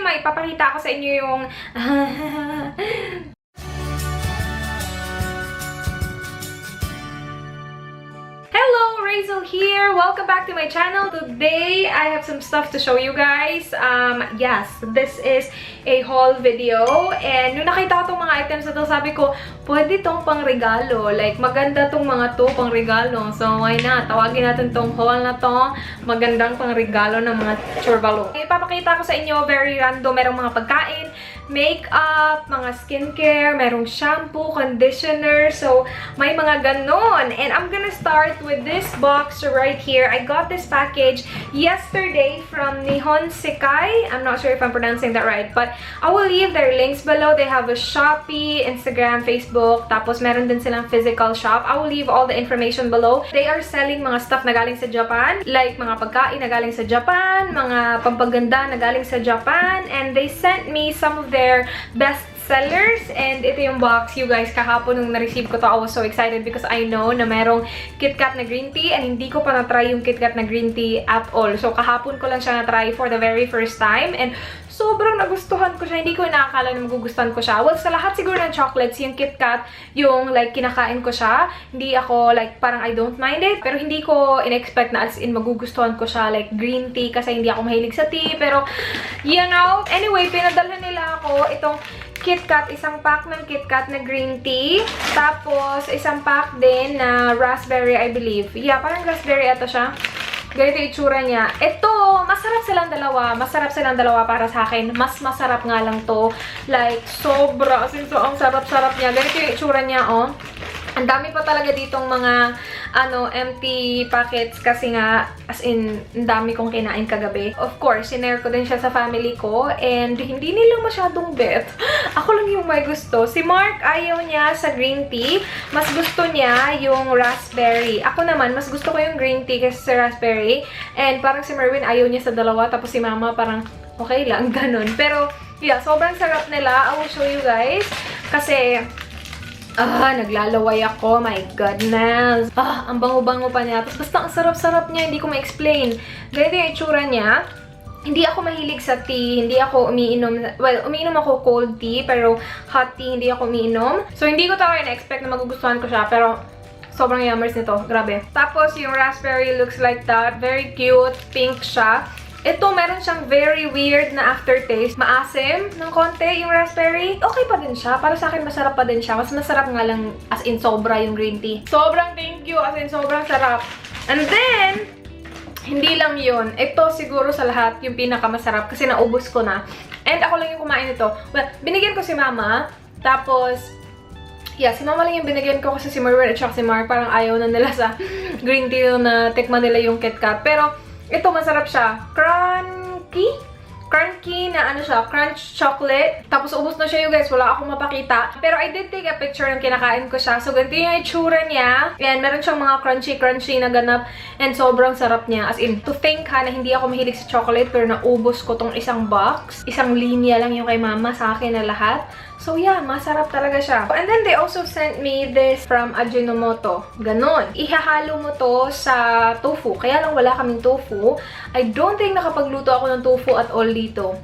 maipapakita ko sa inyo yung... Hello, Razel here! Welcome back to my channel. Today, I have some stuff to show you guys. Yes, this is a haul video. And nung nakita ko itong mga items na to, sabi ko, pwede tong pang regalo. Like, maganda tong mga to pang regalo. So, why not? Tawagin natin tong haul na to. Magandang pang regalo ng mga churvalo. Ipapakita ko sa inyo, very random. Merong mga pagkain, makeup, mga skincare, merong shampoo, conditioner. So, may mga ganon. And I'm gonna start with this box right here. I got this package yesterday from Nihonsekai. I'm not sure if I'm pronouncing that right, but I will leave their links below. They have a Shopee, Instagram, Facebook, tapos meron din silang physical shop. I will leave all the information below. They are selling mga stuff na galing sa Japan, like mga pagkain na galing sa Japan, mga pampaganda na galing sa Japan, and they sent me some of their best sellers. And ito yung box, you guys. Kahapon nung na-receive ko to, I was so excited because I know na merong KitKat na green tea and hindi ko pa na-try yung KitKat na green tea at all. So, kahapon ko lang siya na-try for the very first time and sobrang nagustuhan ko siya. Hindi ko inaakala na magugustuhan ko siya. Well, sa lahat siguro ng chocolates, yung KitKat, yung like kinakain ko siya. Hindi ako like parang I don't mind it. Pero hindi ko in-expect na as in magugustuhan ko siya like green tea kasi hindi ako mahilig sa tea. Pero, you know, anyway, pinadalhan nila ako itong KitKat, isang pack ng KitKat na green tea. Tapos, isang pack din na raspberry, I believe. Yeah, parang raspberry ito siya. Ganito yung itsura niya. Ito, masarap silang dalawa. Masarap silang dalawa para sa akin. Mas masarap nga lang to. Like, sobra. As in, so, ang sarap-sarap niya. Ganito yung itsura niya, oh. Ang dami pa talaga ditong mga empty packets kasi nga, as in, ang dami kong kinain kagabi. Of course, sinare ko din siya sa family ko and hindi nila masyadong bet. Ako lang yung may gusto. Si Mark, ayaw niya sa green tea. Mas gusto niya yung raspberry. Ako naman, mas gusto ko yung green tea kasi sa raspberry. And parang si Merwin, ayaw niya sa dalawa. Tapos si Mama, parang okay lang, ganun. Pero, yeah, sobrang sarap nila. I will show you guys. Kasi, naglalaway ako. My goodness. Ang bango-bango pa niya. Tapos basta ang sarap-sarap niya. Hindi ko ma-explain. Ganito yung itsura niya. Hindi ako mahilig sa tea. Hindi ako umiinom. Well, umiinom ako cold tea. Pero hot tea, hindi ako umiinom. So, hindi ko talaga na-expect na magugustuhan ko siya. Pero, sobrang yummers nito. Grabe. Tapos, yung raspberry looks like that. Very cute. Pink siya. Ito, meron siyang very weird na aftertaste. Maasim ng konti yung raspberry. Okay pa din siya. Para sa akin, masarap pa din siya. Mas masarap nga lang as in sobra yung green tea. Sobrang thank you. As in, sobrang sarap. And then, hindi lang yun. Ito siguro sa lahat yung pinakamasarap kasi naubos ko na. And ako lang yung kumain nito. Well, binigyan ko si Mama. Tapos, yeah, si Mama lang yung binigyan ko kasi si Merwin at saka si Mark parang ayaw na nila sa green tea na tikman nila yung KitKat. Pero, ito, masarap siya. Crunchy na ano siya, crunch chocolate. Tapos, ubos na siya, you guys. Wala akong mapakita. Pero, I did take a picture ng kinakain ko siya. So, ganito yung itsura niya. And, meron siyang mga crunchy na ganap. And, sobrang sarap niya. As in, to think ha, na hindi ako mahilig sa chocolate. Pero, naubos ko tong isang box. Isang linya lang yung kay Mama sa akin na lahat. So, yeah, masarap talaga siya. And then, they also sent me this from Ajinomoto. Ganon. Ihahalo mo to sa tofu. Kaya lang wala kaming tofu. I don't think nakapagluto ako ng tofu at all dito.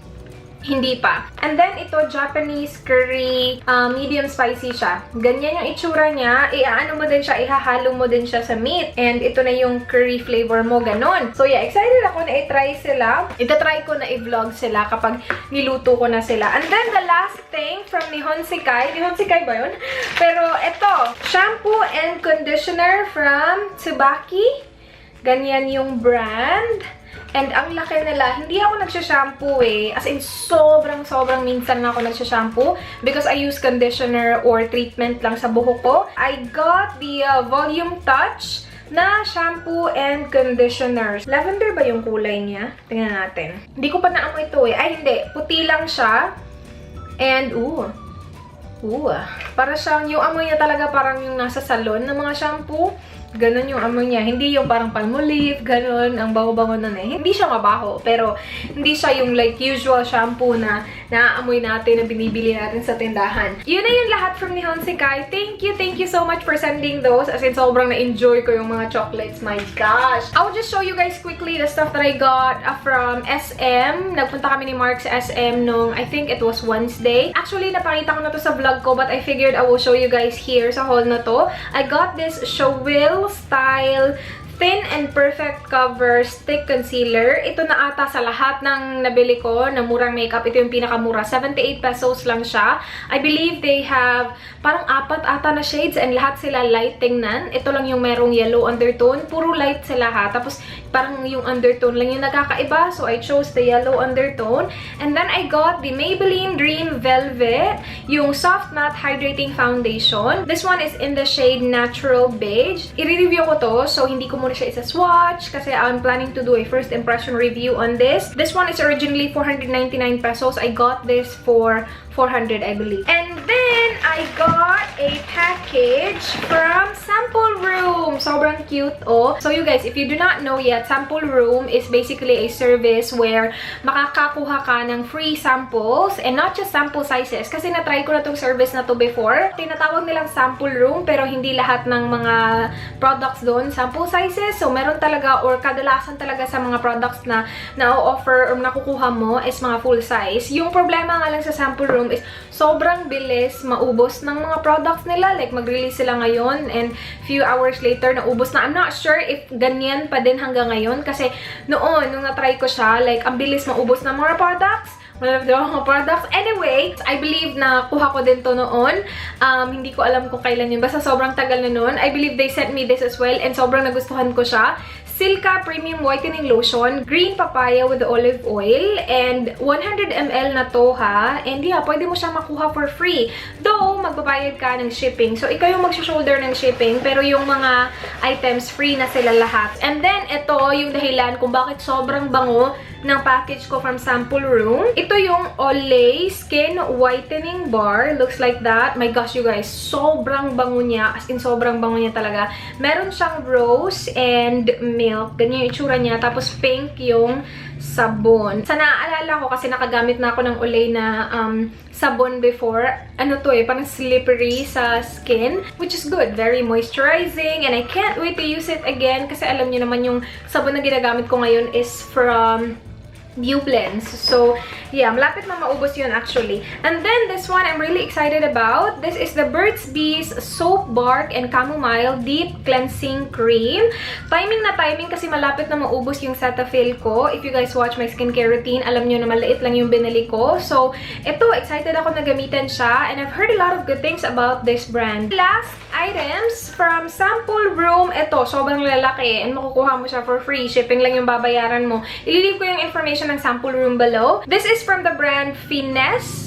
Hindi pa. And then, ito, Japanese curry, medium spicy siya. Ganyan yung itsura niya. Iaano mo din siya, ihahalo mo din siya sa meat. And ito na yung curry flavor mo, ganon. So, yeah, excited ako na i-try sila. Itatry ko na i-vlog sila kapag niluto ko na sila. And then, the last thing from Nihonsekai. Nihonsekai ba yun? Pero, ito, shampoo and conditioner from Tsubaki. Ganyan yung brand. And ang laki nila, hindi ako nagsha-shampoo eh. As in, sobrang minsan na ako nagsha-shampoo because I use conditioner or treatment lang sa buhok ko. I got the Volume Touch na shampoo and conditioner. Lavender ba yung kulay niya? Tingnan natin. Hindi ko pa naamoy ito eh. Ay, hindi. Puti lang siya. And, para siyang, yung amoy niya talaga parang yung nasa salon ng mga shampoo. Ganon yung amoy niya. Hindi yung parang palmolive, ganon. Ang bango-bango nun eh. Hindi siya mabaho, pero hindi siya yung like usual shampoo na naaamoy natin na binibili natin sa tindahan. Yun na yung lahat from Nihonsekai. Thank you so much for sending those. As in, sobrang na-enjoy ko yung mga chocolates. My gosh! I'll just show you guys quickly the stuff that I got from SM. Nagpunta kami ni Mark sa SM nung, I think it was Wednesday. Actually, napakita ko na to sa vlog ko, but I figured I will show you guys here sa haul na to. I got this Shawill style Thin and Perfect Cover Stick Concealer. Ito na ata sa lahat ng nabili ko na murang makeup. Ito yung pinakamura. 78 pesos lang siya. I believe they have parang 4 ata na shades and lahat sila light tingnan. Ito lang yung merong yellow undertone. Puro light sila ha. Tapos parang yung undertone lang yung nakakaiba. So I chose the yellow undertone. And then I got the Maybelline Dream Velvet. Yung Soft Matte Hydrating Foundation. This one is in the shade Natural Beige. I-review ko to. So hindi ko muna siya isa-swatch kasi I'm planning to do a first impression review on this. This one is originally 499 pesos. I got this for 400, I believe. And then, I got a package from Sample Room. Sobrang cute, oh. So, you guys, if you do not know yet, Sample Room is basically a service where makakakuha ka ng free samples and not just sample sizes. Kasi na-try ko na tong service na to before. Tinatawag nilang Sample Room pero hindi lahat ng mga products doon sample sizes. So, meron talaga or kadalasan talaga sa mga products na na-offer or nakukuha mo is mga full size. Yung problema nga lang sa Sample Room is sobrang bilis maubos ng mga products nila. Like, mag-release sila ngayon and few hours later, naubos na. I'm not sure if ganyan pa din hanggang ngayon kasi noon, nung na-try ko siya, like, ang bilis maubos ng mga products. Anyway, I believe na kuha ko din to noon. Hindi ko alam kung kailan yun. Basta sobrang tagal na noon. I believe they sent me this as well and sobrang nagustuhan ko siya. Silka Premium Whitening Lotion, green papaya with olive oil, and 100 ml na to ha. And yeah, pwede mo siya makuha for free. Though, magbabayad ka ng shipping. So, ikaw yung mag-shoulder ng shipping, pero yung mga items, free na sila lahat. And then, ito yung dahilan kung bakit sobrang bango ng package ko from Sample Room. Ito yung Olay Skin Whitening Bar. Looks like that. My gosh, you guys, sobrang bango niya. As in, sobrang bango niya talaga. Meron siyang rose and milk. Ganyan yung itsura niya. Tapos pink yung sabon. Sa naaalala ko kasi nakagamit na ako ng Olay na sabon before. Ano to eh, parang slippery sa skin. Which is good. Very moisturizing. And I can't wait to use it again kasi alam niyo naman yung sabon na ginagamit ko ngayon is from Blends. So, yeah, malapit na maubos yun actually. And then, this one I'm really excited about. This is the Burt's Bees Soap Bark and Chamomile Deep Cleansing Cream. Timing na timing kasi malapit na maubos yung Cetaphil ko. If you guys watch my skincare routine, alam nyo na maliit lang yung binili ko. So, ito, excited ako na gamitin siya. And I've heard a lot of good things about this brand. Last items from Sample Room. Ito, sobrang lalaki. And makukuha mo siya for free. Shipping lang yung babayaran mo. Ililip ko yung information ng Sample Room below. This is from the brand Finesse.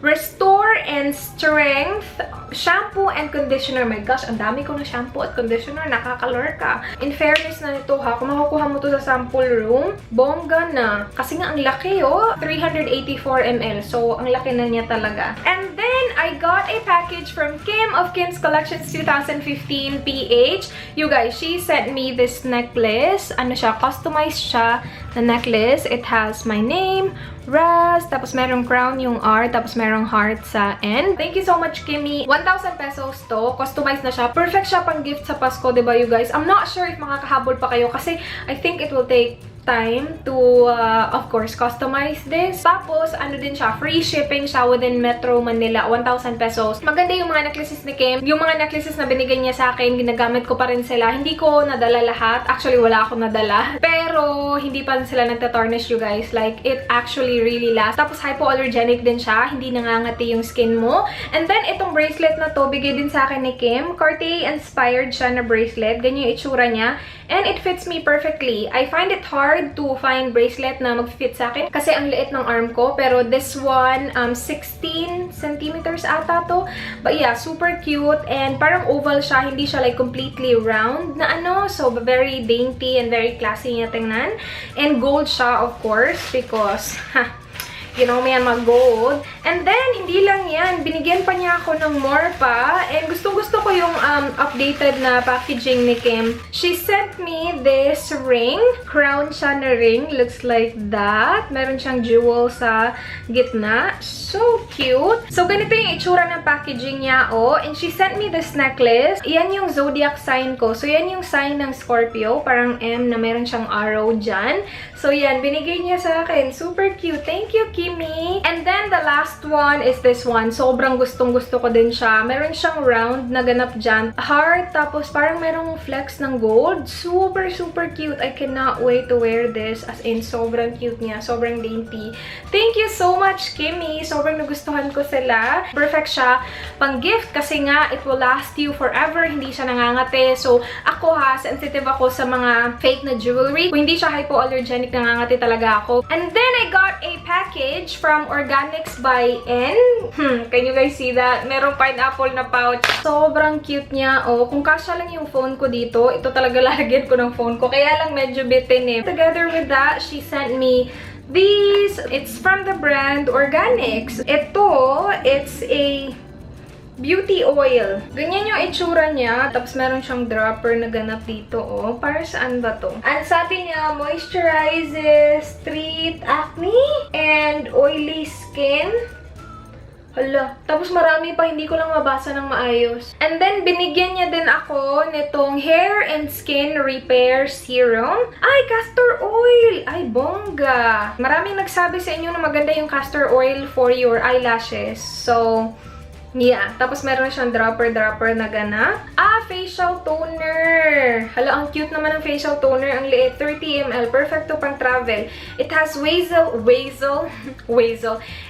Restore and Strength Shampoo and Conditioner. My gosh, ang dami ko na shampoo at conditioner. Nakakalor ka. In fairness na nito ha, kung makukuha mo to sa Sample Room, bongga na. Kasi nga ang laki oh. 384 ml. So, ang laki na niya talaga. And then, I got a package from Kim of Kim's Collections 2015 PH. You guys, she sent me this necklace. Ano siya? Customized siya na necklace. It has my name, Raz, tapos merong crown yung R, tapos merong heart sa end. Thank you so much, Kimmy. 1,000 pesos to. Customized na siya. Perfect siya pang gift sa Pasko, diba you guys? I'm not sure if makakahabol pa kayo kasi I think it will take time to, of course, customize this. Tapos, ano din siya, free shipping siya within Metro Manila, 1,000 pesos. Maganda yung mga necklaces ni Kim. Yung mga necklaces na binigay niya sa akin, ginagamit ko pa rin sila. Hindi ko nadala lahat. Actually, wala akong nadala. Pero, hindi pa rin sila nagtatarnish, you guys. Like, it actually really lasts. Tapos, hypoallergenic din siya. Hindi nangangati yung skin mo. And then, itong bracelet na to, bigay din sa akin ni Kim. Cartier-inspired siya na bracelet. Ganyan yung itsura niya. And it fits me perfectly. I find it hard to find bracelet na mag-fit sa akin kasi ang liit ng arm ko. Pero this one, 16 centimeters ata to. But yeah, super cute. And parang oval siya. Hindi siya like completely round na ano. So, very dainty and very classy niya tingnan. And gold siya, of course, because, you know, may mag-gold. And then, hindi lang yan. Binigyan pa niya ako ng more pa. And gustong-gusto ko yung updated na packaging ni Kim. She sent me this ring. Crown siya na ring. Looks like that. Meron siyang jewel sa gitna. So cute. So, ganito yung itsura ng packaging niya, oh. And she sent me this necklace. Yan yung zodiac sign ko. So, yan yung sign ng Scorpio. Parang M na meron siyang arrow dyan. So, yan. Binigay niya sa akin. Super cute. Thank you, Kimmy. And then, the last one is this one. Sobrang gustong-gusto ko din siya. Meron siyang round na ganap dyan. Heart. Tapos, parang merong flecks ng gold. Super, super cute. I cannot wait to wear this. As in, sobrang cute niya. Sobrang dainty. Thank you so much, Kimmy. Sobrang nagustuhan ko sila. Perfect siya pang gift kasi nga, it will last you forever. Hindi siya nangangate. So, ako ha, sensitive ako sa mga fake na jewelry. Kung hindi siya hypoallergenic, nangangati talaga ako. And then, I got a package from organicsbyn. Can you guys see that? Merong pineapple na pouch. Sobrang cute niya. Oh, kung kasya lang yung phone ko dito, ito talaga lalagyan ko ng phone ko. Kaya lang medyo bitin eh. Together with that, she sent me these. It's from the brand Organics. Ito, it's a beauty oil. Ganyan yung itsura niya. Tapos meron siyang dropper na ganap dito, oh. Para saan ba to? Ang sabi niya, moisturizes, treat acne, and oily skin. Hala. Tapos marami pa, hindi ko lang mabasa ng maayos. And then, binigyan niya din ako nitong Hair and Skin Repair Serum. Ay, castor oil! Ay, bongga! Maraming nagsabi sa inyo na maganda yung castor oil for your eyelashes. So, yeah. Tapos meron siyang dropper na gana. Facial toner. Hala, ang cute naman ng facial toner. Ang liit. 30 ml. Perfect to pang travel. It has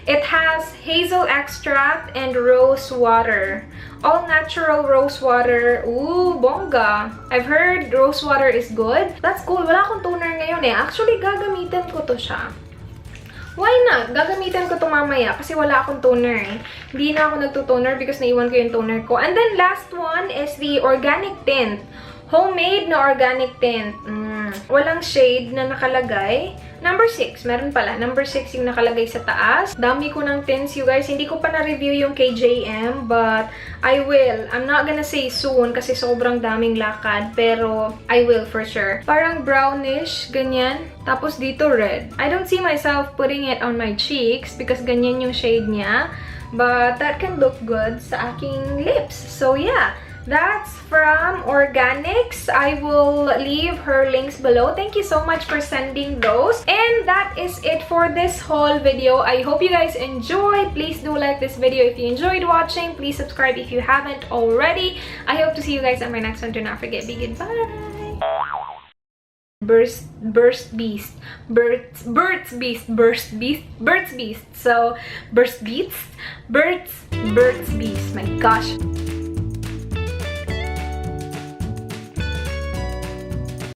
It has hazel extract and rose water. All natural rose water. Ooh, bongga. I've heard rose water is good. That's cool. Wala akong toner ngayon eh. Actually, gagamitin ko to siya. Why not? Gagamitin ko ito mamaya kasi wala akong toner eh. Hindi na ako nagtutoner because naiwan ko yung toner ko. And then last one is the organic tint. Homemade na organic tint. Walang shade na nakalagay. Number 6. Meron pala. Number 6 yung nakalagay sa taas. Dami ko ng tints, you guys. Hindi ko pa na-review yung KJM, but I will. I'm not gonna say soon kasi sobrang daming lakad, pero I will for sure. Parang brownish, ganyan. Tapos dito red. I don't see myself putting it on my cheeks because ganyan yung shade niya. But that can look good sa aking lips. So yeah. That's from Organics. I will leave her links below. Thank you so much for sending those. And that is it for this haul video. I hope you guys enjoyed. Please do like this video if you enjoyed watching. Please subscribe if you haven't already. I hope to see you guys on my next one. Do not forget, be good. Bye! Burst beast. So, burst beast. My gosh.